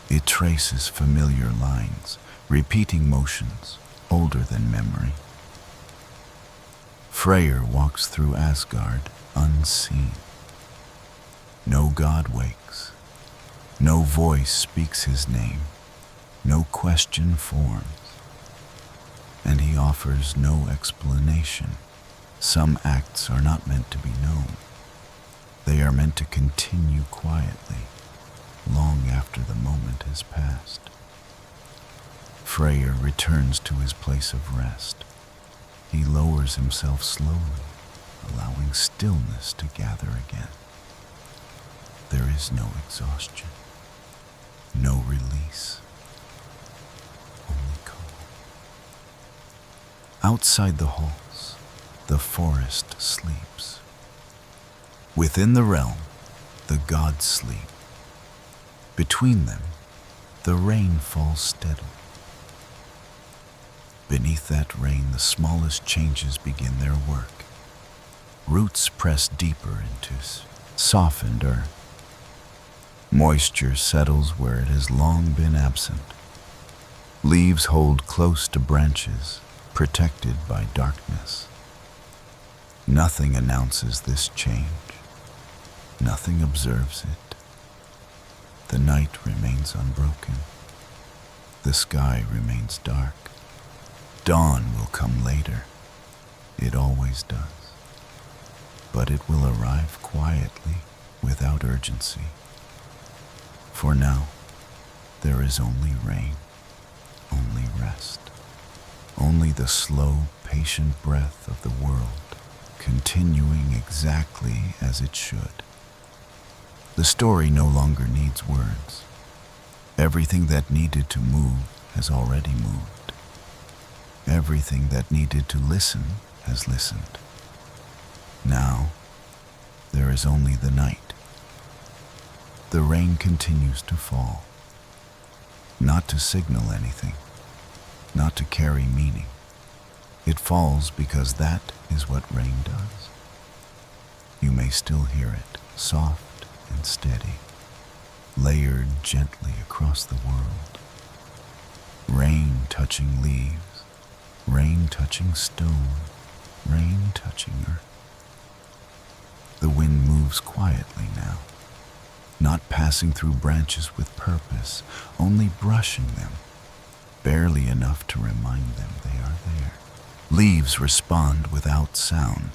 It traces familiar lines, repeating motions older than memory. Freyr walks through Asgard unseen. No god wakes. No voice speaks his name. No question forms. And he offers no explanation. Some acts are not meant to be known. They are meant to continue quietly, long after the moment has passed. Freyr returns to his place of rest. He lowers himself slowly, allowing stillness to gather again. There is no exhaustion, no release, only calm. Outside the halls, the forest sleeps. Within the realm, the gods sleep. Between them, the rain falls steadily. Beneath that rain, the smallest changes begin their work. Roots press deeper into softened earth. Moisture settles where it has long been absent. Leaves hold close to branches, protected by darkness. Nothing announces this change. Nothing observes it. The night remains unbroken. The sky remains dark. Dawn will come later. It always does. But it will arrive quietly, without urgency. For now, there is only rain, only rest, only the slow, patient breath of the world, continuing exactly as it should. The story no longer needs words. Everything that needed to move has already moved. Everything that needed to listen has listened. Now, there is only the night. The rain continues to fall, not to signal anything, not to carry meaning. It falls because that is what rain does. You may still hear it, soft and steady, layered gently across the world. Rain touching leaves, rain touching stone, rain touching earth. The wind moves quietly now, not passing through branches with purpose, only brushing them, barely enough to remind them they are there. Leaves respond without sound.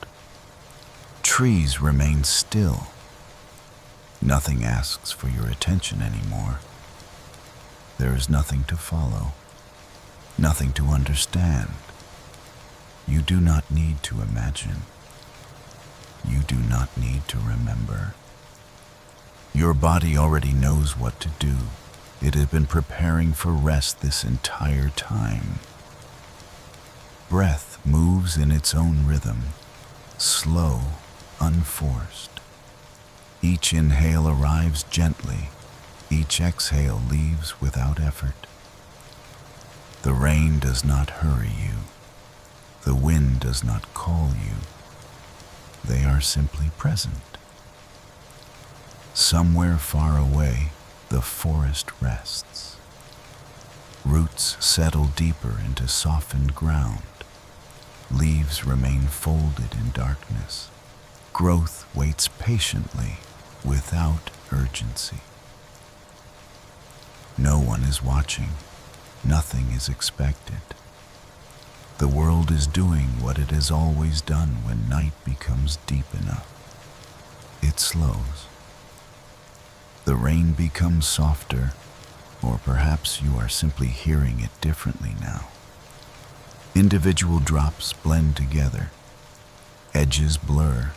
Trees remain still. Nothing asks for your attention anymore. There is nothing to follow, nothing to understand. You do not need to imagine. You do not need to remember. Your body already knows what to do. It has been preparing for rest this entire time. Breath moves in its own rhythm, slow, unforced. Each inhale arrives gently. Each exhale leaves without effort. The rain does not hurry you. The wind does not call you. They are simply present. Somewhere far away, the forest rests. Roots settle deeper into softened ground. Leaves remain folded in darkness. Growth waits patiently, without urgency. No one is watching. Nothing is expected. The world is doing what it has always done when night becomes deep enough. It slows. The rain becomes softer, or perhaps you are simply hearing it differently now. Individual drops blend together. Edges blur.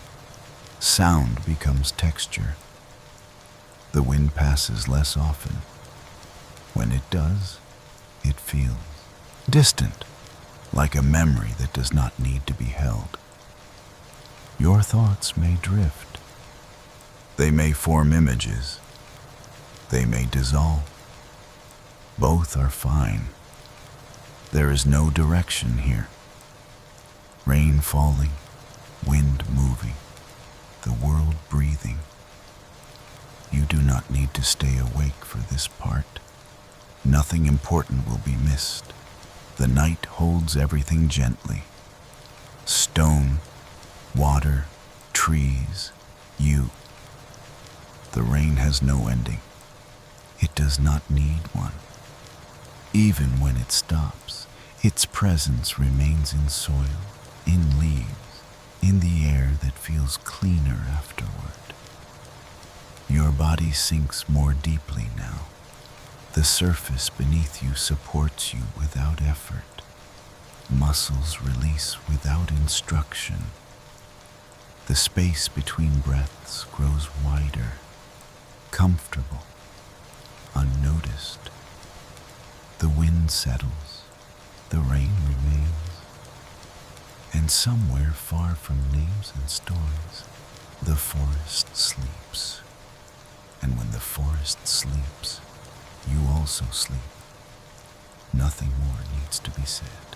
Sound becomes texture. The wind passes less often. When it does, it feels distant, like a memory that does not need to be held. Your thoughts may drift. They may form images. They may dissolve. Both are fine. There is no direction here. Rain falling, wind moving, the world breathing. You do not need to stay awake for this part. Nothing important will be missed. The night holds everything gently. Stone, water, trees, you. The rain has no ending. It does not need one. Even when it stops, its presence remains in soil, in leaves, in the air that feels cleaner afterward. Your body sinks more deeply now. The surface beneath you supports you without effort. Muscles release without instruction. The space between breaths grows wider, comfortable, unnoticed. The wind settles, the rain remains, and somewhere far from names and stories, the forest sleeps. And when the forest sleeps, you also sleep. Nothing more needs to be said.